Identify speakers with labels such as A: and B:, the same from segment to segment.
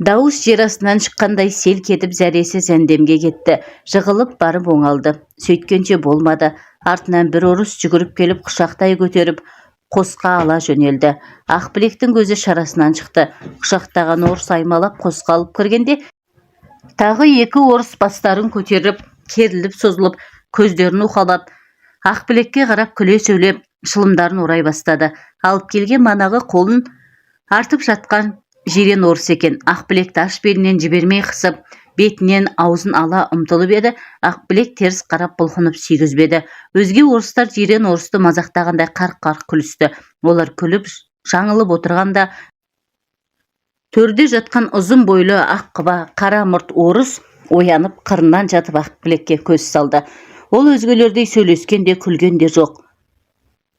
A: Дауыс жер астынан шыққандай селк етіп зәресі зәндемге кетті. Жығылып барып оңалды. Сөйткенше болмады. Артынан бір орыс жүгіріп келіп құшақтай көтеріп қосқа ала жөнелді. Ақбілектің көзі шарасынан шықты. Құшақтаған орыс аймалап қосқа алып кіргенде тағы екі орыс бастарын көтеріп, керіліп созылып, көздерін уқалап, Ақбілекке қарап күле сөйлеп, шылымдарын орай бастады. Алып келген манағы қолын артып жатқан жирен орыс екен. Ақбілекті аш белінен жібермей қысып, бетінен аузын ала ұмтылып еді. Ақбілек теріс қарап бұлқынып сүйгізбеді. Өзге орыстар жирен орысты мазақтағандай қарқ-қарқ күлісті. Олар күліп жаңылып отырғанда төрде жатқан ұзын бойлы ақ қыба қара мұрт орыс оянып қырынан жатып Ақбілекке көз салды. Ол өзгелердей сөйлескен де күлген де жоқ.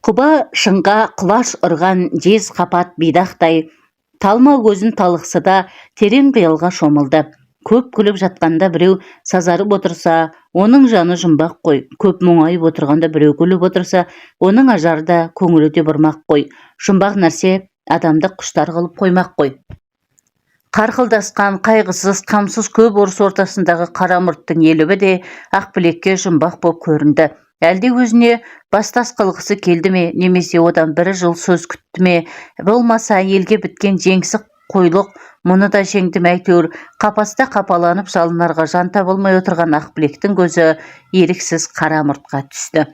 A: Құба шыңға құлаш ұрған жез қапат бидақтай талма көзін талықсыда терең қиялға шомылды. Көп күліп жатқанда біреу сазарып отырса, оның жаны жұмбақ қой. Көп мұңайып отырғанда біреу күліп отырса, оның ажары да көңілі де бұрмақ қой. Жұмбақ нәрсе адамды құштар қылып қоймақ қой. Қарқылдасқан, қайғысыз, қамсыз көп орыс ортасындағы қара мұрттың елігі де Ақбілекке жұмбақ боп көрінді. Әлде өзіне бастас қылғысы келді ме, немесе одан бір жыл сөз күтті ме, болмаса елге біткен жеңсік қойлық мұны да жеңдім әйтеуір. Қапаста қапаланып жалынарға жан табылмай отырған Ақбілектің көзі еріксіз қара мұртқа түсті.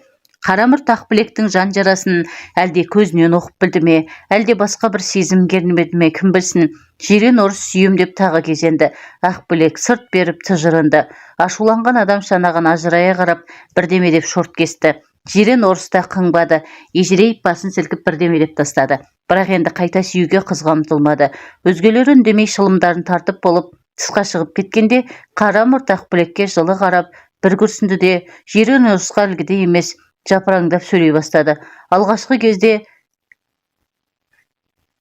A: Қара мұрт Ақбілектің жан жарасын әлде көзінен оқып білді ме, әлде басқа бір сезім кернемеді ме, кім білсін. Жирен орыс сүйем деп тағы кезенді. Ақбілек сырт беріп тыжырынды. Ашуланған адам шанаған ажырая қарап бірдеме деп шорт кесті. Жирен орыс та қыңбады. Ежірейіп басын сілкіп бірдеме деп тастады. Бірақ енді қайта сүюге қызға ұмтылмады. Өзгелері үндемей шылымдарын тартып болып тысқа шығып кеткенде қара мұрт Ақбілекке жылы қарап бір күрсінді де жирен орысқа ілгіде емес жапыраңдап сөйлей бастады. Алғашқы кезде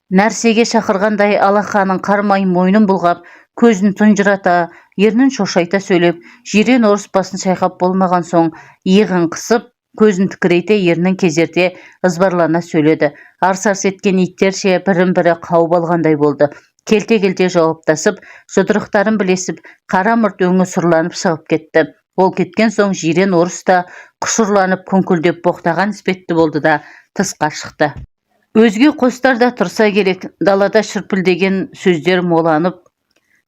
A: нәрсеге шақырғандай алақанын қармай мойнын бұлғап, көзін тұнжырата, ернін шошайта сөйлеп, жирен орыс басын шайқап болмаған соң иығын қысып, көзін тікірейте, ернін кезерте ызбарлана сөйледі. Арс-арс еткен иттерше бірін-бірі қауып алғандай болды. Келте-келте жауаптасып, жұдырықтарын білесіп, қара мұрт өңі сұрланып шығып кетті. Ол кеткен соң жирен орыс та құшырланып күңкілдеп боқтаған іспетті болды да тысқа шықты. Өзге қостар да тұрса керек, далада шүрпілдеген сөздер моланып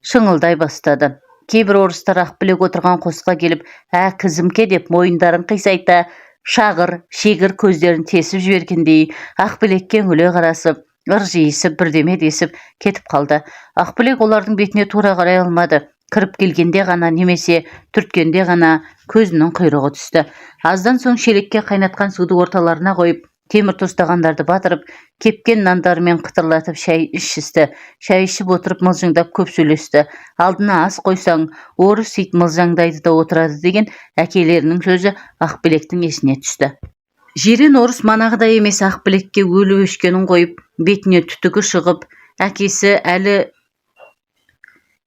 A: шыңылдай бастады. Кейбір орыстар Ақбілек отырған қосқа келіп, кізімке деп мойындарын қисайта, шағыр, шегір көздерін тесіп жібергендей Ақбілекке үңіле қарасып, ыржиысып, бірдеме десіп кетіп қалды. Ақбілек олардың бетіне тура қарай алмады. Кіріп келгенде ғана немесе түрткенде ғана көзінің құйрығы түсті. Аздан соң шелекке қайнатқан суды орталарына қойып, темір тостағандарды батырып, кепкен нандарымен қытырлатып шай ішісті. Шай ішіп отырып мылжыңдап көп сөйлесті. Алдына ас қойсаң, орыс ит мылжаңдайды да отырады деген әкелерінің сөзі Ақбілектің есіне түсті. Жирен орыс манағыдай емес Ақбілекке өлі өшкенін қойып, бетіне түтігі шығып, әкесі әлі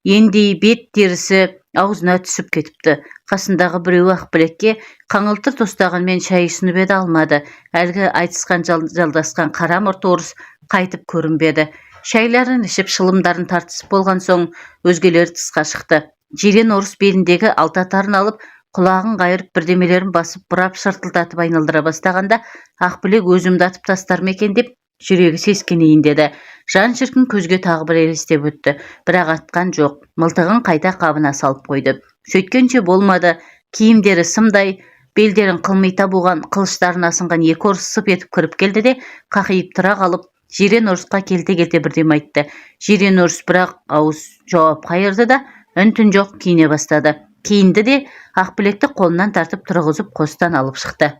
A: ендей бет терісі аузына түсіп кетіпті. Қасындағы біреуі Ақбілекке қаңылтыр тостағанмен шай ұсынып еді, алмады. Әлгі айтысқан жалдасқан қара мұрт орыс қайтып көрінбеді. Шайларын ішіп шылымдарын тартысып болған соң өзгелер тысқа шықты. Жирен орыс беліндегі алтатарын алып, құлағын қайырып бірдемелерін басып бұрап шыртылдатып айналдыра бастағанда Ақбілек өзімді атып тастар ма екен деп жүрегі сескенейін деді. Жан шіркін көзге тағы бір елестеп өтті. Бірақ атқан жоқ. Мылтығын қайта қабына салып қойды. Сөйткенше болмады. Киімдері сымдай, белдерін қылмита буған, қылыштарын асынған екі орыс сып етіп кіріп келді де, қақиып тұра қалып, жирен орысқа келте-келте бірдеме айтты. Жирен орыс бірақ ауыз жауап қайырды да, үн-түн жоқ киіне бастады. Киінді де Ақбілекті қолынан тартып тұрғызып қостан алып шықты.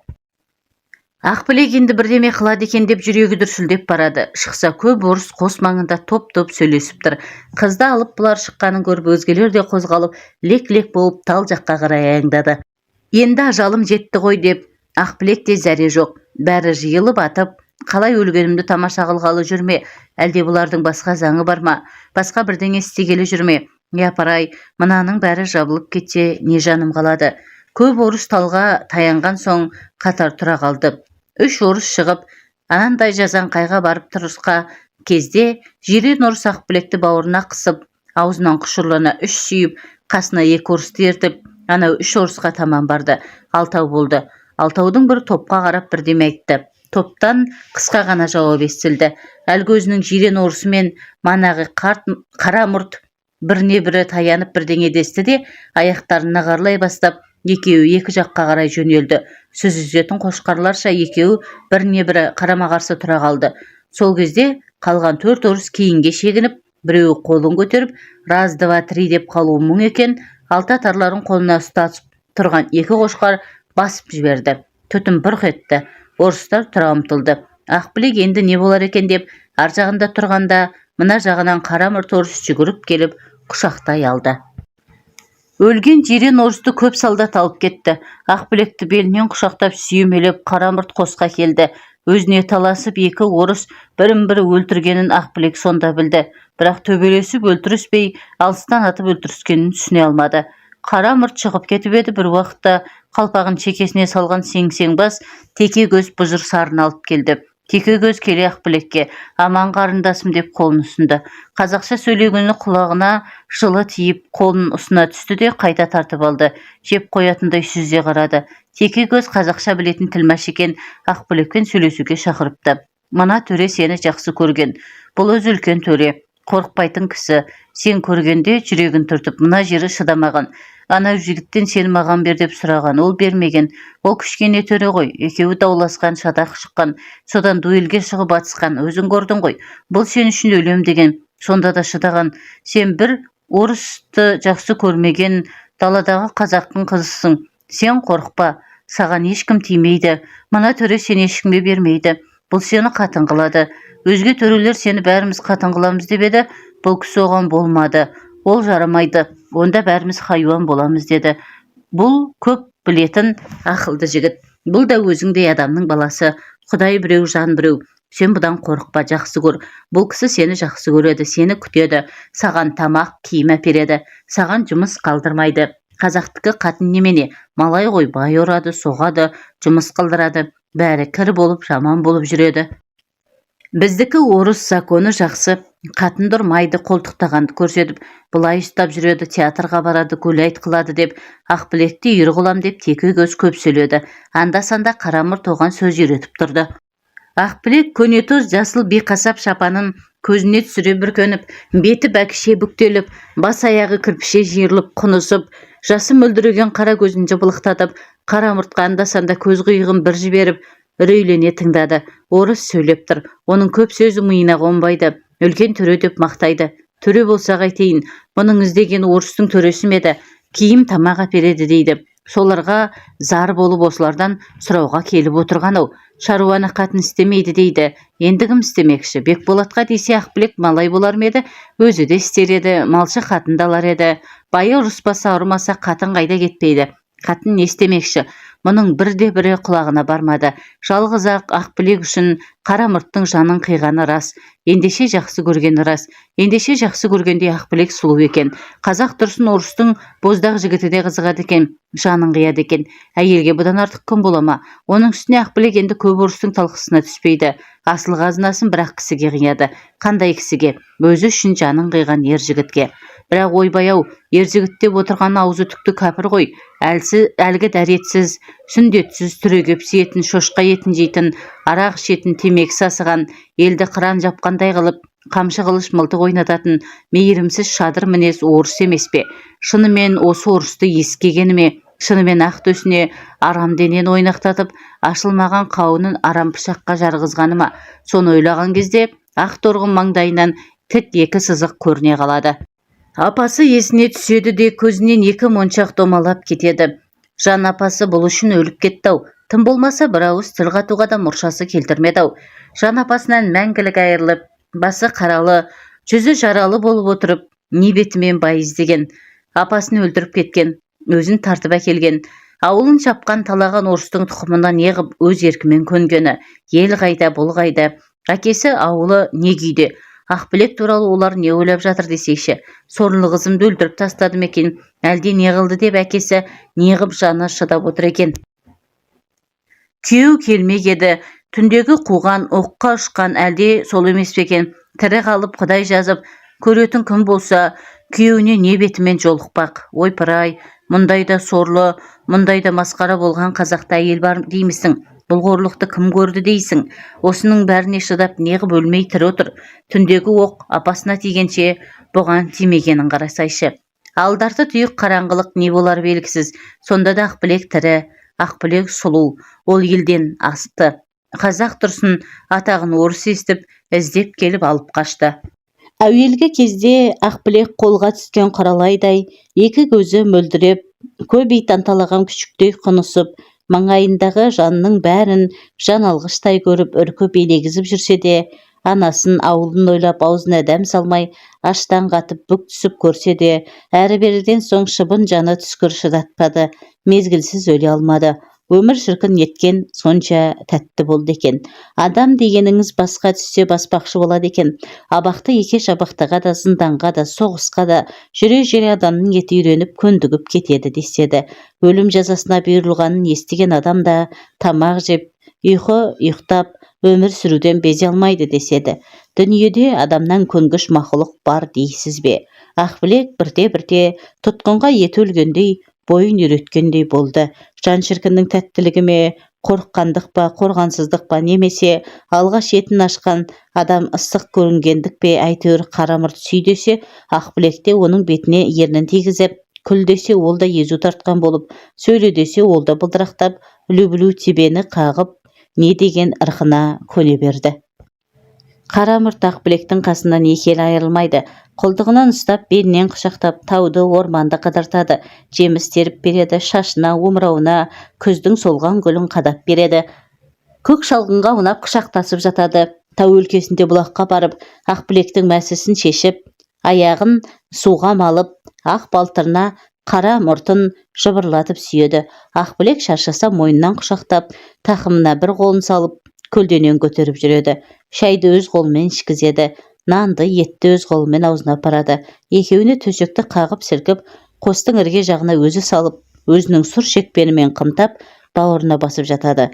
A: Ақбілек енді бірдеме қылады екен деп жүрегі дүрсілдеп барады. Шықса көп орыс қос маңында топ-топ сөйлесіп тұр. Қызды алып бұлар шыққанын көріп өзгелер де қозғалып, лек-лек болып тал жаққа қарай аяңдады. Енді ажалым жетті ғой деп Ақбілекте зәре жоқ. Бәрі жиылып атып, қалай өлгенімді тамаша қылғалы жүрме, әлде бұлардың басқа заңы бар ма, басқа бірдеңе істегелі жүрме. Япырай, мынаның бәрі жабылып кетсе, не жаным қалады. Көп орыс талға таянған соң қатар тұра қалды. 3 орыс шығып, анандай жазан қайға барып тұрысқа кезде жирен орыс Ақбілекті бауырына қысып, аузынан құшырлана үш сүйіп, қасына екі орысты ертіп, анау үш орысқа таман барды. Алтау болды. Алтаудың бір топқа қарап бірдеме айтты. Топтан қысқа ғана жауап естілді. Әлгі өзінің жирен орысы мен манағы қара мұрт біріне бірі таянып бірдеңе десті де, аяқтарын нағарлай бастап, екеуі екі жаққа қарай жөнелді. Сөз үзетін қошқарларша екеуі біріне бірі қарама-қарсы тұра қалды. Сол кезде қалған төрт орыс кейінге шегініп, біреуі қолын көтеріп, раз, два, три деп қалуы мұң екен, алта тарларын қолына ұстатып тұрған екі қошқар басып жіберді. Түтін бұрқ етті. Орыстар тұра ұмтылды. Ақбілек енді не болар екен деп, ар жағында тұрғанда, мына жағынан қара мұрт орыс жүгіріп келіп, құшақтай алды. Өлген жирен орысты көп солдат алып кетті. Ақбілекті белінен құшақтап сүйемелеп қара мұрт қосқа келді. Өзіне таласып екі орыс бірін-бірі өлтіргенін Ақбілек сонда білді. Бірақ төбелесіп өлтіріспей, алыстан атып өлтіріскенін түсіне алмады. Қара мұрт шығып кетіп еді, бір уақытта қалпағын шекесіне салған сеңсең бас теке көз бұжыр сарын алып келді. Теке көз келе Ақбілекке аман қарындасым деп қолын ұсынды. Қазақша сөйлегені құлағына жылы тиіп, қолын ұсына түсті де қайта тартып алды. Жеп қоятындай сүзе қарады. Теке көз қазақша білетін тілмаш екен, Ақбілекпен сөйлесуге шақырыпты. Мына төре сені жақсы көрген. Бұл өзі үлкен төре, қорықпайтын кісі. Сен көргенде жүрегін түртіп, мына жері шыдамаған. Анау жігіттен сен маған бер деп сұраған, ол бермеген. Ол кішкене төре ғой, екеуі дауласқан, шатақ шыққан, содан дуэлге шығып атысқан, өзің көрдің ғой. Бұл сен үшін өлем деген, сонда да шыдаған. Сен бір орысты жақсы көрмеген, даладағы қазақтың қызысың. Сен қорықпа, саған ешкім тимейді. Мына төре сен ешкімге бермейді. Бұл сені қатын қылады. Өзге төрелер сені бәріміз қатын қыламыз деп еді, бұл кісі оған болмады. Ол жарамайды, онда бәріміз хайуан боламыз деді. Бұл көп білетін ақылды жігіт. Бұл да өзіңдей адамның баласы. Құдай біреу, жан біреу. Сен бұдан қорықпа, жақсы көр. Бұл кісі сені жақсы көреді, сені күтеді. Саған тамақ, киім әпереді. Саған жұмыс қалдырмайды. Қазақтікі қатын немене? Малай ғой, бай ұрады, соғады, жұмыс қылдырады. Бәрі кір болып, жаман болып жүреді. Біздікі орыс законы жақсы. Қатын дұрмайды, қолтықтағанды көрсетіп, бұлай ұстап жүреді, театрға барады, көйлайт қылады деп, Ақбілекті үйір қылам деп теке көз көп сөйледі. Анда-санда қара мұрт оған сөз үйретіп тұрды. Ақбілек көнетоз жасыл биқасап шапанын көзіне түсіре бүркеніп, беті бәкіше бүктеліп, бас аяғы кірпіше жиырылып, құнысып, жасы мөлдіреген қара көзін жыбылықтатып, қара мұртқа анда-санда көз қиығын бір жіберіп, үрейлене тыңдады. Орыс сөйлеп тұр. Оның көп сөзі миына қонбайды. Үлкен төре деп мақтайды. Төре болса қайтейін, бұның іздеген орыстың төресі ме еді? Киім тамақ әпереді дейді. Соларға зар болып осылардан сұрауға келіп отырған-ау. Шаруаны қатын істемейді дейді. Енді кім істемекші? Бекболатқа десе Ақбілек малай болар ма еді? Өзі де істер еді, малшы қатын да алар еді. Байы ұрыспаса ұрмаса қатын қайда кетпейді. Қатын не істемекші? Мұның бірде-бірі құлағына бармады. Жалғыз Ақбілек үшін қара мұрттың жанын қиғаны рас. Ендеше жақсы көргені рас. Ендеше жақсы көргенде Ақбілек сұлу екен. Қазақ тұрсын орыстың боздақ жігіті де қызығады екен. Жанын қияды екен. Әйелге бұдан артық кім бола ма? Оның үстіне Ақбілек енді көп орыстың талқысына түспейді. Асыл қазынасын бір-ақ кісіге қияды. Қандай кісіге? Өзі үшін жанын қиған ер жігітке. Бірақ ойбай-ау, ер жігіт деп отырған аузы түкті кәпір ғой. Әлгі дәретсіз, сүндетсіз, түрегеп сиетін, шошқа етін жейтін, арақ ішетін, темекі сасыған, елді қыран жапқандай қылып, қамшы қылыш мылтық ойнататын, мейірімсіз шадыр мінез орыс емес пе? Шынымен осы орысты ескегені ме? Шынымен ақ төсіне арам денен ойнақтатып, ашылмаған қауынын арам пышаққа жарғызғаны ма? Соны ойлаған кезде ақ торғын маңдайынан тік екі сызық көріне қалады. Апасы есіне түседі де көзінен екі моншақ домалап кетеді. Жан апасы бұл үшін өліп кетті-ау. Тым болмаса бір ауыз тіл қатуға да мұршасы келтірмеді-ау. Жан апасынан мәңгілік айырылып, басы қаралы, жүзі жаралы болып отырып, не бетімен бай іздеген. Апасын өлтіріп кеткен, өзін тартып әкелген. Ауылын шапқан талаған орыстың тұқымына неғып өз еркімен көнгені. Ел қайда, бұл қайда. Әкесі ауылы не күйде. Ақбілек туралы олар не ойлап жатыр десейші. Сорлы қызымды өлтіріп тастады ма екен, әлде не қылды деп әкесі неғып жаны шыдап отыр екен. Күйеу келмек еді. Түндегі қуған, оққа ұшқан әлде сол емес пе екен. Тірі қалып Құдай жазып, көретін кім болса, Күйеуіне не бетімен жолықпақ? Ойпыр-ай, мұндай да сорлы, мұндай да масқара болған қазақта әйел бар деймісің? Бұл қорлықты кім көрді дейсің? Осының бәріне шыдап неғып өлмей тірі отыр? Түндегі оқ апасына тигенше бұған тимегенін қарасайшы. Алдарты тұйық қараңғылық не болар белгісіз. Сонда да Ақбілек тірі, Ақбілек сұлу, ол елден асты. Қазақ тұрсын атағын орыс естіп, іздеп келіп алып қашты. Әуелгі кезде Ақбілек қолға түскен құралайдай, екі көзі мөлдіреп, көп ит анталаған күшіктей құнысып, маңайындағы жанның бәрін жан алғыштай көріп үркіп елегізіп жүрсе де, анасын, ауылын ойлап аузына дәм салмай, аштан қатып бүк түсіп көрсе де, әрі-беріден соң шыбын жаны түскір шыдатпады, мезгілсіз өле алмады. Өмір шіркін еткен сонша тәтті болды екен. Адам дегеніңіз басқа түссе баспақшы болады екен. Абақты екеш абақтыға да, зынданға да, соғысқа да жүре-жүре адамның еті үйреніп көндігіп кетеді деседі. Өлім жазасына бұйырылғанын естіген адам да тамақ жеп, ұйықтап, өмір сүруден безе алмайды деседі. Дүниеде адамнан көнгіш мақұлық бар дейсіз бе? Ақбілек бірте-бірте тұтқынға еті өлгендей, бойын үйреткендей болды. Жан шіркіннің тәттілігі ме, қорыққандық па, қорғансыздық па, немесе алғаш етін ашқан адам ыстық көрінгендік пе, әйтеуір қарамұрт сүй десе, Ақбілекте оның бетіне ернін тигізіп, күл десе ол да езу тартқан болып, сөйле десе ол да бұлдырақтап, үлі-бүлі тебені қағып, не деген ырқына көне берді. Қарамұрт Ақбілектің қасынан екі елі айырылмайды. Қолтығынан ұстап, белінен құшақтап, тауды, орманды қыдыртады. Жеміс теріп береді, шашына, омырауына күздің солған гүлін қадап береді. Көк шалғынға ұнап құшақтасып жатады. Тау өлкесінде бұлаққа барып, Ақбілектің мәсісін шешіп, аяғын суға малып, ақ балтырына қара мұртын жыбырлатып сүйеді. Ақбілек шаршаса мойнынан құшақтап, тақымына бір қолын салып, көлденең көтеріп жүреді. Шайды өз қолымен ішкізеді. Нанды, етті өз қолымен аузына апарады. Екеуіне төсекті қағып сілкіп, қостың ірге жағына өзі салып, өзінің сұр шекпенімен қымтап, бауырына басып жатады.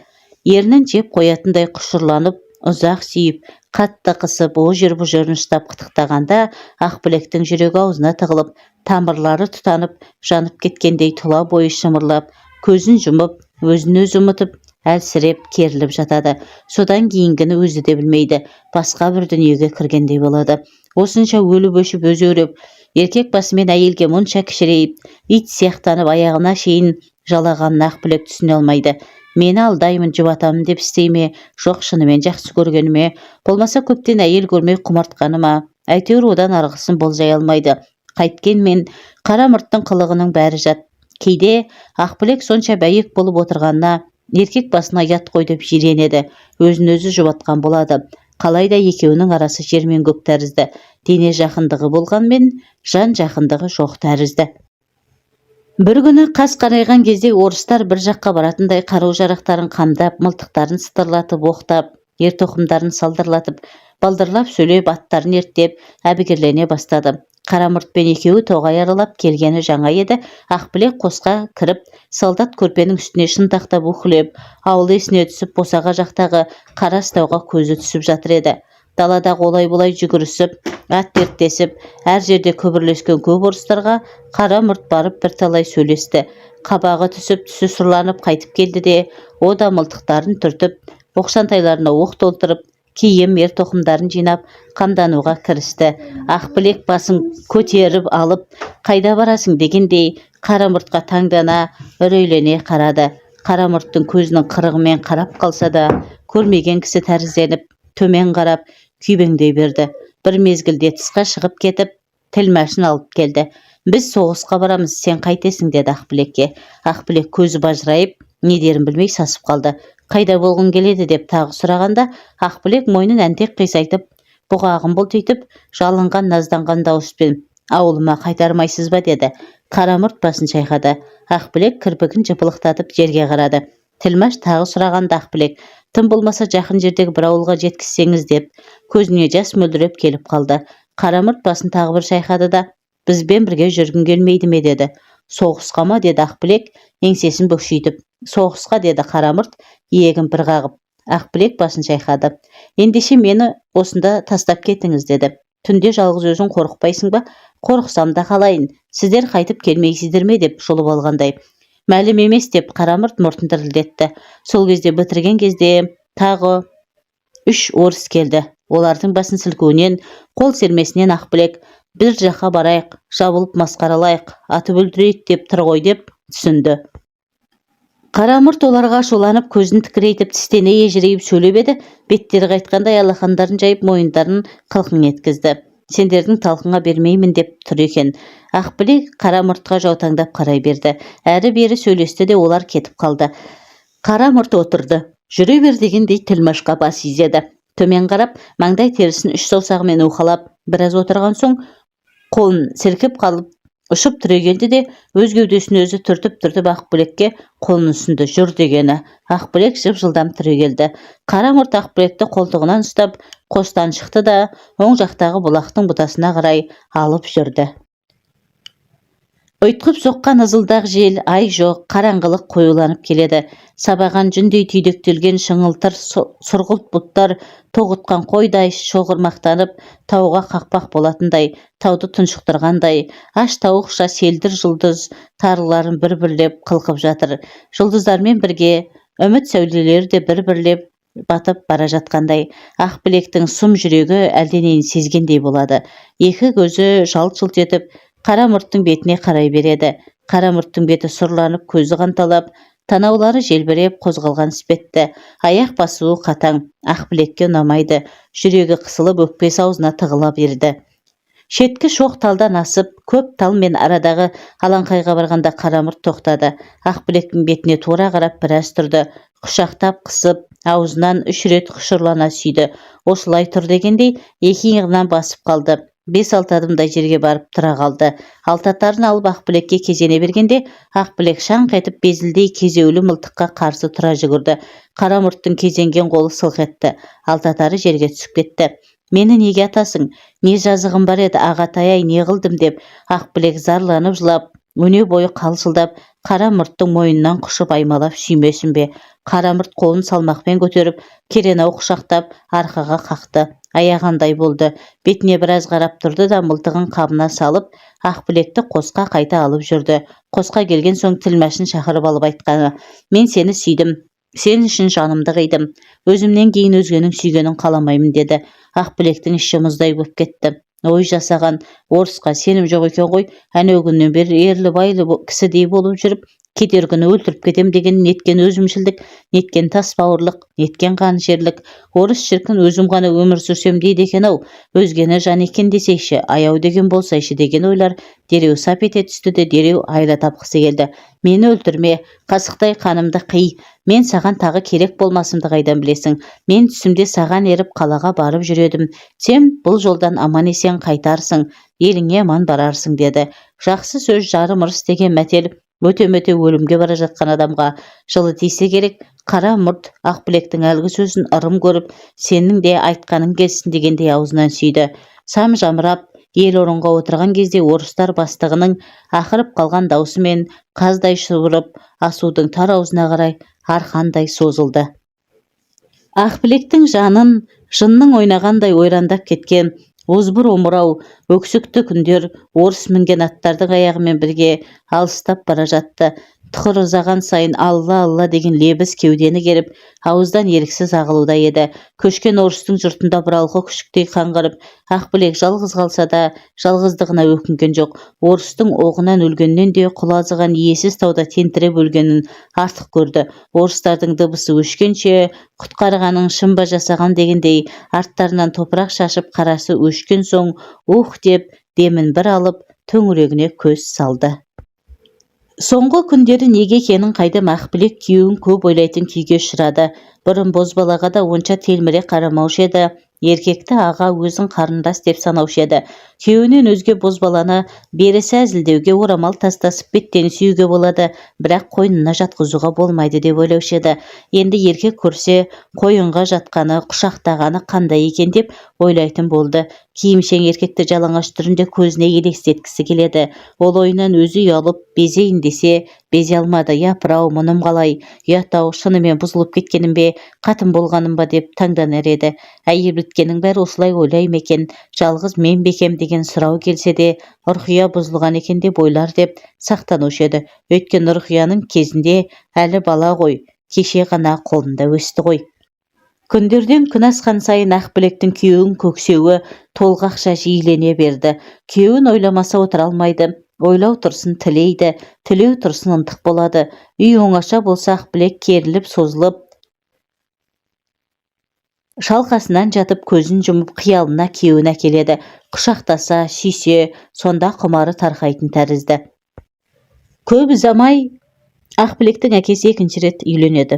A: Ернін жеп қоятындай құшырланып, ұзақ сүйіп, қатты қысып, о жер бұ жерін ұстап қытықтағанда, Ақбілектің жүрегі аузына тығылып, тамырлары тұтанып, жанып кеткендей тұла бойы шымырлап, көзін жұмып, өзін өзі ұмытып, әлсіреп, керіліп жатады. Содан кейінгіні өзі де білмейді, басқа бір дүниеге кіргендей болады. Осынша өліп өшіп өзеуреп, еркек басымен әйелге мұнша кішірейіп, ит сияқтанып аяғына шейін жалағанын Ақбілек түсіне алмайды. Мені алдаймын, жұбатамын деп істей ме, жоқ шынымен жақсы көргені ме, болмаса көптен әйел көрмей құмартқаны ма, әйтеуір одан арғысын болжай алмайды. Қайткенмен Қарамұрттың қылығының бәрі жат. Кейде Ақбілек сонша бәйек болып отырғанына, еркек басына ят қой деп жиренеді, өзін өзі жұбатқан болады. Қалайда екеуінің арасы жер мен көк тәрізді. Дене жақындығы болғанмен, жан жақындығы жоқ тәрізді. Бір күні қас қарайған кезде орыстар бір жаққа баратындай қару-жарақтарын қамдап, мылтықтарын сытырлатып, оқтап, ер тоқымдарын салдырлатып, балдырлап сөйлеп, аттарын ерттеп, әбігерлене бастады. Қарамұртпен екеуі тоғай аралап келгені жаңа еді. Ақбілек қосқа кіріп, солдат көрпенің үстіне шынтақтап уһлеп, ауылы есіне түсіп, босаға жақтағы қара стауға көзі түсіп жатыр еді. Даладағы олай-бұлай жүгірісіп, ат ерттесіп, әр жерде көбірлескен көп орыстарға Қарамұрт барып бірталай сөйлесті. Қабағы түсіп, түсі сұрланып қайтып келді де, о да мылтықтарын түртіп, оқшантайларына оқ толтырып, киім, ер тоқымдарын жинап, қамдануға кірісті. Ақбілек басын көтеріп алып, қайда барасың дегендей, Қарамұртқа таңдана, үрейлене қарады. Қарамұрттың көзінің қырығымен қарап қалса да, көрмеген кісі тәрізденіп, төмен қарап, күйбеңдей берді. Бір мезгілде тысқа шығып кетіп, тілмәшін алып келді. Біз соғысқа барамыз, сен қайтесің деді Ақбілекке. Ақбілек көзі бажырайып, не дерін білмей сасып қалды. Қайда болғың келеді деп тағы сұрағанда, Ақбілек мойнын әнтек қисайтып, бұғағын бұлтитып, жалынған назданған дауыспен, ауылыма қайтармайсыз ба деді. Қарамұрт басын шайқады. Ақбілек кірпігін жыпылықтатып жерге қарады. Тілмәш тағы сұрағанда Ақбілек, тым болмаса жақын жердегі бір ауылға жеткізсеңіз деп, көзіне жас мөлдіреп келіп қалды. Қарамұрт басын тағы бір шайқады да, бізбен бірге жүргің келмейді ме деді. Соғысқа ма деді Ақбілек, еңсесін бүкшейтіп. Соғысқа деді Қарамұрт, иегін бір қағып. Ақбілек басын шайқады. Ендеше мені осында тастап кетіңіз деді. Түнде жалғыз өзің қорықпайсың ба? Қорықсам да қалайын, сіздер қайтып келмейсіздер ме деп жұлып алғандай. Мәлім емес деп Қарамұрт мұртын дірілдетті. Сол кезде бітірген кезде тағы 3 орыс келді. Олардың басын сілкуінен, қол сермесінен Ақбілек бір жаққа барайық, жабылып масқаралайық, атып өлтірейік деп тұр ғой деп түсінді. Қарамұрт оларға шуланып көзін тікірейтіп тістене ежірейіп сөйлеп еді, беттері қайтқандай алақандарын жайып мойындарын қылқың еткізді. Сендердің талқыңа бермеймін деп тұр екен. Ақбілек Қарамұртқа жаутаңдап қарай берді. Әрі-бері сөйлесті де олар кетіп қалды. Қарамұрт отырды. Жүре бер дегендей тілмашқа бас изеді. Төмен қарап, маңдай терісін 3 саусағымен уқалап, біраз отырған соң қолын сілкіп қалып, ұшып түрегелді де өз кеудесін өзі түртіп Ақбілекке қолын ұсынды. Жүр дегені. Ақбілек жылдам түрегелді. Қарамұрт Ақбілекті қолтығынан ұстап, қостан шықты да оң жақтағы бұлақтың бұтасына қарай алып жүрді. Ұйтқып соққан ызылдақ жел, ай жоқ, қараңғылық қоюланып келеді. Сабаған жүндей түйдектелген шыңылтыр сұрғылт бұттар тоғытқан қойдай шоғырмақтанып, тауға қақпақ болатындай, тауды тұншықтырғандай, аш тауықша селдір жұлдыз тарыларын бір-бірлеп қылқып жатыр. Жұлдыздармен бірге үміт сәулелері де бір-бірлеп батып бара жатқандай. Ақбілектің сұм жүрегі әлденейін сезгендей болады. Екі көзі жалт-жұлт етіп Қарамұрттың бетіне қарай береді. Қарамұрттың беті сұрланып, көзі қанталап, танаулары желбіреп қозғалған іспетті. Аяқ басуы қатаң. Ақбілекке ұнамайды. Жүрегі қысылып, өкпесі аузына тығыла берді. Шеткі шоқ талдан асып, көп тал мен арадағы алаңқайға барғанда Қарамұрт тоқтады. Ақбілектің бетіне тура қарап біраз тұрды. Құшақтап қысып, аузынан 3 рет құшырлана сүйді. Осылай тұр дегендей, екі иығынан басып қалды. 5-6 адымдай жерге барып тұра қалды. Алтатарын алып Ақбілекке кезене бергенде, Ақбілек шаңқ етіп безілдей кезеулі мылтыққа қарсы тұра жүгірді. Қарамұрттың кезенген қолы сылқ етті. Алтатары жерге түсіп кетті. Мені неге атасың? Не жазығым бар еді, ағатай-ай, не қылдым деп Ақбілек зарланып жылап, өне бойы қалшылдап, Қарамұрттың мойнынан құшып аймалап сүймесін бе. Қарамұрт қолын салмақпен көтеріп, керенау құшақтап, арқаға қақты. Аяғандай болды. Бетіне біраз қарап тұрды да мылтығын қабына салып, Ақбілекті қосқа қайта алып жүрді. Қосқа келген соң тілмәшін шақырып алып айтқаны: мен сені сүйдім, сен үшін жанымды қидым. Өзімнен кейін өзгенің сүйгенін қаламаймын деді. Ақбілектің іші мұздай болып кетті. Ой жасаған, орысқа сенім жоқ екен ғой. Әнеу күннен бері ерлі-байлы кісідей болып жүріп, кетер күні өлтіріп кетем деген неткен өзімшілдік, неткен тасбауырлық, неткен қанішерлік. Орыс шіркін өзім ғана өмір сүрсем дейді екен-ау, өзгені жан екен десейші, аяу деген болсайшы деген ойлар дереу сап ете түсті де дереу айла тапқысы келді. Мені өлтірме, қасықтай қанымды қи. Мен саған тағы керек болмасымды қайдан білесің? Мен түсімде саған еріп қалаға барып жүредім. Сен бұл жолдан аман есен қайтарсың, еліңе аман барарсың деді. Жақсы сөз жарым ырыс деген мәтел өте-мөте өлімге бара жатқан адамға жылы тисе керек. Қарамұрт Ақбілектің әлгі сөзін ырым көріп, сенің де айтқаның келсін дегендей аузынан сүйді. Сам жамырап, ел орынға отырған кезде орыстар бастығының ақырып қалған даусымен қаздай шұбырып, асудың тар аузына қарай арқандай созылды. Ақбілектің жанын жынның ойнағандай ойрандап кеткен озбыр омырау, өксікті күндер орыс мінген аттардың аяғымен бірге алыстап бара жатты. Тұқыр ұзаған сайын алла-алла деген лебіз кеудені керіп, ауыздан еріксіз ағылуда еді. Көшкен орыстың жұртында бұралқы күшіктей қаңғырып, Ақбілек жалғыз қалса да жалғыздығына өкінген жоқ. Орыстың оғынан өлгеннен де құлазыған иесіз тауда тентіреп өлгенін артық көрді. Орыстардың дыбысы өшкенше, құтқарғаның шын ба жасаған дегендей, арттарынан топырақ шашып қарасы өшкен соң, ух деп демін бір алып, төңірегіне көз салды. Соңғы күндері неге екенін қайдам Ақбілек күйеуін көп ойлайтын күйге ұшырады. Бұрын бозбалаға да онша телміре қарамаушы еді. Еркекті аға өзін қарындас деп санаушы еді. Күйеуінен өзге бозбаланы берісі әзілдеуге, орамал тастасып беттен сүюге болады, бірақ қойнына жатқызуға болмайды деп ойлаушы еді. Енді еркек көрсе, қойынға жатқаны, құшақтағаны қандай екен деп ойлайтын болды. Киімшең еркекті жалаңаш түрінде көзіне елестеткісі келеді. Ол ойынан өзі ұялып, безейін десе, безе алмады. Япыр-ау, мұным қалай? Ұят-ау, шынымен бұзылып кеткенім бе? қатын болғаным ба деп таңданар еді. Әйел біткеннің бәрі осылай ойлай ма екен, жалғыз мен бекем деген сұрау келсе де, Ұрқия бұзылған екен деп ойлар деп сақтанушы еді. Өйткені Ұрқияның кезінде әлі бала ғой, кеше ғана қолында өсті ғой. Күндерден күн асқан сайын Ақбілектің күйеуін көксеуі толғақша жиілене берді. Күйеуін ойламаса отыра алмайды. Ойлау тұрсын тілейді, тілеу тұрсын ынтық болады. Үй оңаша болса Ақбілек керіліп созылып, шалқасынан жатып көзін жұмып қиялына күйеуін әкеледі. Құшақтаса, сүйсе, сонда құмары тарқайтын тәрізді. Көп ұзамай Ақбілектің әкесі екінші рет үйленеді.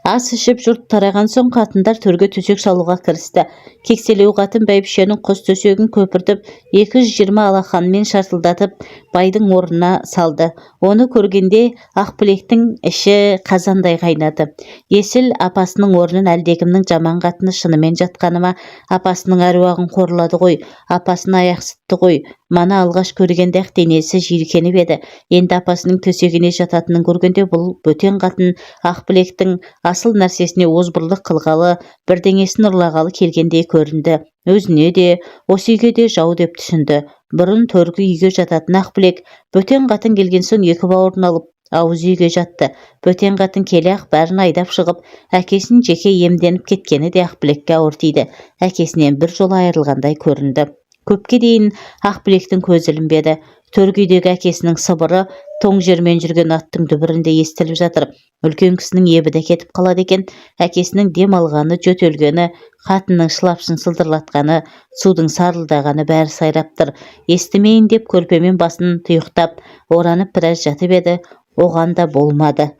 A: Ас ішіп жұрт тараған соң қатындар төрге төсек салуға кірісті. Кекселеу қатын бәйбішенің құс төсегін көпіртіп, 220 алақанмен шартылдатып, байдың орнына салды. Оны көргенде Ақбілектің іші қазандай қайнады. Есіл апасының орнын әлдекімнің жаман қатыны шынымен жатқаныма, апасының әруағын қорлады ғой, апасын аяқ сытты ғой. Мана алғаш көргенде-ақ денесі жиіркеніп еді. Енді апасының төсегіне жататынын көргенде бұл бөтен қатын Ақбілектің асыл нәрсесіне озбырлық қылғалы, бірдеңесін ұрлағалы келгендей көрінді. Өзіне де, осы үйге де жау деп түсінді. Бұрын төргі үйге жататын Ақбілек бөтен қатын келген соң екі бауырын алып ауыз үйге жатты. Бөтен қатын келе-ақ бәрін айдап шығып, әкесін жеке емденіп кеткені де Ақбілекке ауыр тиді. Әкесінен бір жолы айырылғандай көрінді. Көпке дейін Ақбілектің көзі ілінбеді. Төргі үйдегі әкесінің сыбыры тоң жермен жүрген аттың дүбірінде естіліп жатыр. Үлкен кісінің ебі кетіп қалады екен. Әкесінің дем алғаны, жөтелгені, қатынның шылапшын сылдырлатқаны, судың сарылдағаны бәрі сайрап тұр. Естімейін деп көрпемен басын тұйықтап, оранып біраз жатып еді, оған да болмады.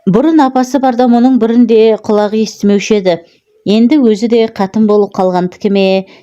A: Бұрын апасы барда мұның бірінде құлағы естімеуші еді. Енді өзі де қатын болып қалғандікі ме,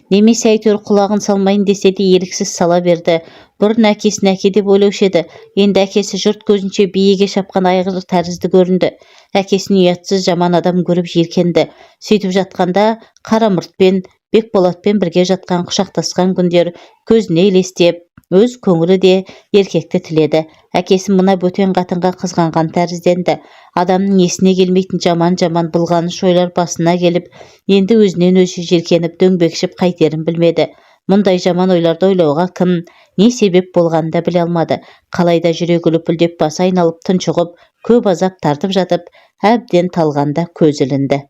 A: немесе әйтеуір құлағын салмайын десе де еріксіз сала берді. Бұрын әкесін әке деп ойлаушы еді. Енді әкесі жұрт көзінше биеге шапқан айғыр тәрізді көрінді. Әкесін ұятсыз жаман адам көріп жиіркенді. Сөйтіп жатқанда Қарамұртпен, Бекболатпен бірге жатқан құшақтасқан күндер көзіне елестеп, өз көңілі де еркекті тіледі. Әкесін мына бөтен қатынға қызғанған тәрізденді. Адамның есіне келмейтін жаман-жаман былғаныш ойлар басына келіп, енді өзінен өзі жиіркеніп дөңбекшіп қайтерін білмеді. Мұндай жаман ойларды ойлауға кім, не себеп болғанын да біле алмады. Қалайда жүрегі лүпілдеп басы айналып тұншығып, көп азап тартып жатып, әбден талғанда көз ілінді.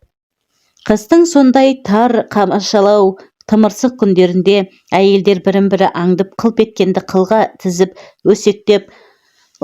A: Қыстың сондай тар қамашалау тымырсық күндерінде әйелдер бірін-бірі аңдып қылп еткенді қылға тізіп, өсектеп,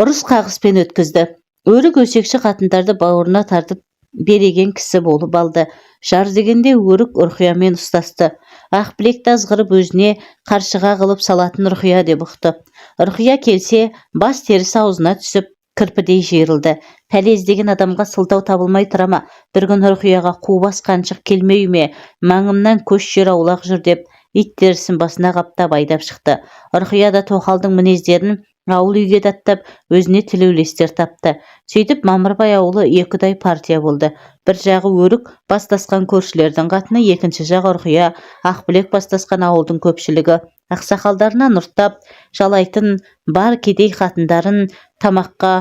A: ұрыс қағыспен өткізді. Өрік өсекші қатындарды бауырына тартып береген кісі болып алды. Жар дегенде өрік Ұрқиямен ұстасты. Ақбілекті азғырып өзіне қаршыға қылып салатын Ұрқия деп ұқты. Ұрқия келсе, бас терісі аузына түсіп, кірпідей жиырылды. Пәлез деген адамға сылтау табылмай тұра ма? Bir gün Ұрқияға қу бас қаншық келмей ме? Маңымнан көш жер аулақ жүр деп, ит терісін басына қаптап айдап шықты. Ұрқия да тоқалдың мінездерін ауыл үйге даттап, өзіне тілеулестер тапты. Сөйтіп Мамырбай ауылы екідай партия болды. Bir жағы өрік бастасқан көршілердің қатыны, екінші жағы Ұрқия, Ақбілек бастасқан ауылдың көпшілігі. Ақсақалдарынан ұрттап, жалайтын бар кедей қатындарын тамаққа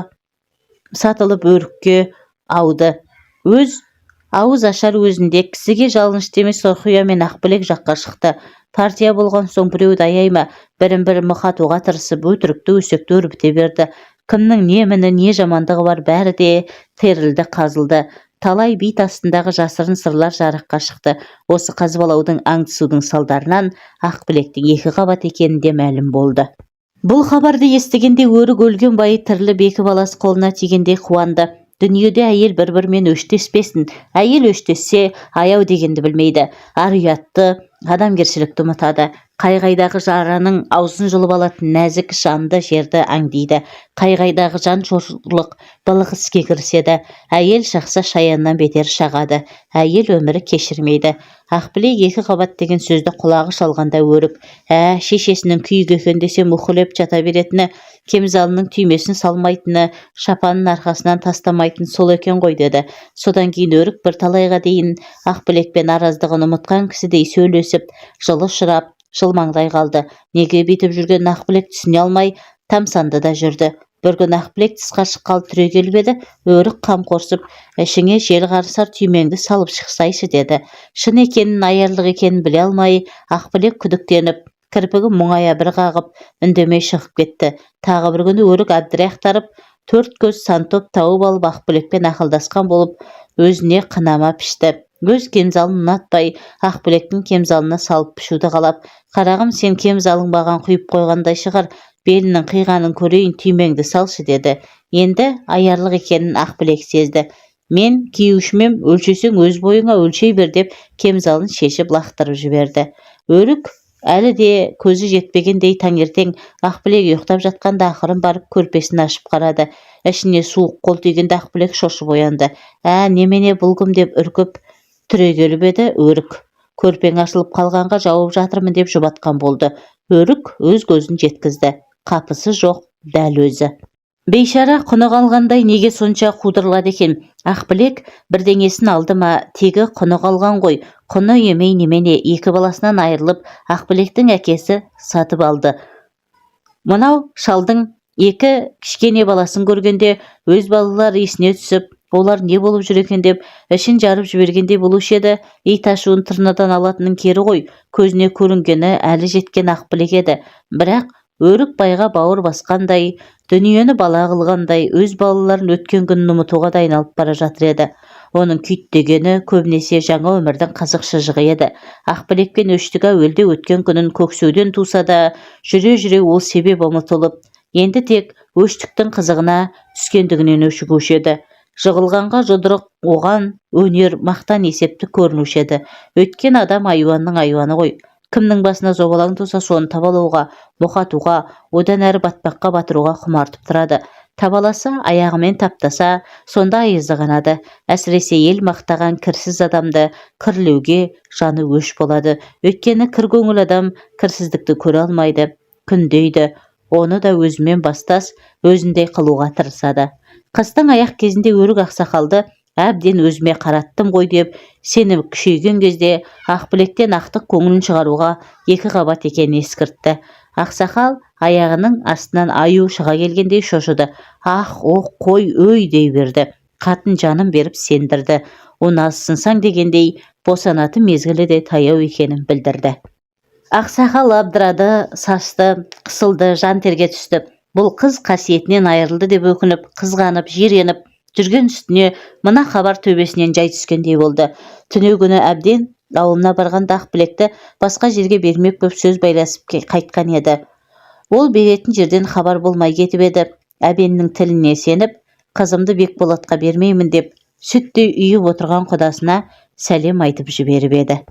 A: сатылып өрікке ауды. Өз ауыз ашар өзінде кісіге жалынышты емес Ұрқия мен Ақбілек жаққа шықты. Партия болған соң біреуді аяйма, бірін-бірі мұқатуға тырысып, өтірікті өсекті өрбіте берді. Кімнің не міні, не жамандығы бар, бәрі де терілді, қазылды. Талай бит астындағы жасырын сырлар жарыққа шықты. Осы қазбалаудың аңдысудың салдарынан Ақбілектің екі қабат екені де мәлім болды. Бұл хабарды естігенде өрік өлген байы тіріліп екі баласы қолына тигендей қуанды. Дүниеде әйел бір-бірімен өштеспесін. Әйел өштессе, аяу дегенді білмейді. Ар ұятты, адамгершілікті ұмытады. Қайғайдағы жараның аузын жұлып алатын нәзік жанды жерді аңдиды. Қайғайдағы жан жорлық былық іске кіріседі. Әйел шақса шаяннан бетер шағады. Әйел өмірі кешірмейді. Ақбілек екі қабат деген сөзді құлағы шалғанда өрік. Шешесінің күйік екен десе мұқылеп жата беретіні, кемзалының түймесін салмайтыны, шапанын арқасынан тастамайтын сол екен ғой деді. Содан кейін өрік бір талайға дейін Ақбілекпен араздығын ұмытқан кісідей сөйлесіп, жылы шырап, жылмаңдай қалды. Неге бетіп жүрген Ақбілек түсіне алмай, тамсанды да жүрді. бір күн Ақбілек тысқа шыққалы түрегеліп еді, өрік қамқорсып, ішіңе жел қарысар түймеңді салып шықсайшы деді. Шын екенін, аярлық екенін біле алмай, Ақбілек күдіктеніп, кірпігі мұңая бір қағып, үндемей шығып кетті. Тағы бір күні өрік әбдіре ақтарып, төрт көз сантоп тауып алып Ақбілекпен ақылдасқан болып, өзіне қынама пішті. Өз кемзалын ұнатпай, Ақбілектің кемзалына салып пішуді қалап, қарағым, сен кемзалың маған құйып қойғандай шығар, белінің қиғанын көрейін, түймеңді салшы деді. Енді аярлық екенін Ақбілек сезді. Мен киюшімем, өлшесең өз бойыңа өлшей бер деп кемзалын шешіп лақтырып жіберді. Өрік әлі де көзі жетпегендей таңертең Ақбілек ұйықтап жатқанда ақырын барып көрпесін ашып қарады. Ішіне суық қол тигенде Ақбілек шошып оянды. Немене бұлғым деп үркіп түрегеліп еді. Өрік көрпең ашылып қалғанға жауып жатырмын деп жұбатқан болды. Өрік өз көзін жеткізді. Қапысы жоқ, дәл өзі. Бейшара құны қалғандай неге сонша қудырылады екен? Ақбілек бірдеңесін алды ма, тегі құны қалған ғой. Құны емей немене, екі баласынан айырылып, Ақбілектің әкесі сатып алды. Мынау шалдың екі кішкене баласын көргенде өз балалар есіне түсіп, олар не болып жүр екен деп ішін жарып жібергендей болушы еді. Ит ашуын тырнадан алатынын кері ғой. Көзіне көрінгені әлі жеткен Ақбілек еді. Бірақ өрік байға бауыр басқандай, дүниені бала қылғандай, өз балаларын өткен күнін ұмытуға да айналып бара жатыр еді. Оның күйттегені көбінесе жаңа өмірдің қызық шыжығы еді. Ақбілекпен өштік әуелде өткен күнін көксеуден туса да, жүре-жүре ол себеп ұмытылып, енді тек өштіктің қызығына түскендігінен өшігуші еді. Жығылғанға жұдырық оған өнер, мақтан есепті көрінуші еді. Өткен адам айуанның айуаны ғой. Кімнің басына зобалаң туса, соны табалауға, мұқатуға, одан әрі батпаққа батыруға құмартып тұрады. Табаласа, аяғымен таптаса, сонда айызы қанады. Әсіресе ел мақтаған кірсіз адамды кірлеуге жаны өш болады. Өйткені кір көңіл адам кірсіздікті көре алмайды, күндейді. Оны да өзімен бастас, өзіндей қылуға тырысады. Қыстың аяқ кезінде өрік ақсақалды әбден өзіме қараттым ғой деп сенім күшейген кезде Ақбілектен ақтық көңілін шығаруға екі қабат екенін ескертті. Ақсақал аяғының астынан аю шыға келгендей шошыды. Қой, өй дей берді. Қатын жанын беріп сендірді. Оны азсынсаң дегендей босанаты мезгілі де таяу екенін білдірді. Ақсақал абдырады, састы, қысылды, жан терге түсті. Бұл қыз қасиетінен айырылды деп өкініп, қызғанып, жиреніп жүрген үстіне мына хабар төбесінен жай түскендей болды. Түнеу күні әбден ауылына барғанда Ақбілекті басқа жерге бермеп көп сөз байласып қайтқан еді. Ол беретін жерден хабар болмай кетіп еді. Әбеннің тіліне сеніп, қызымды Бекболатқа бермеймін деп, сүттей үйіп отырған құдасына сәлем айтып жіберіп еді.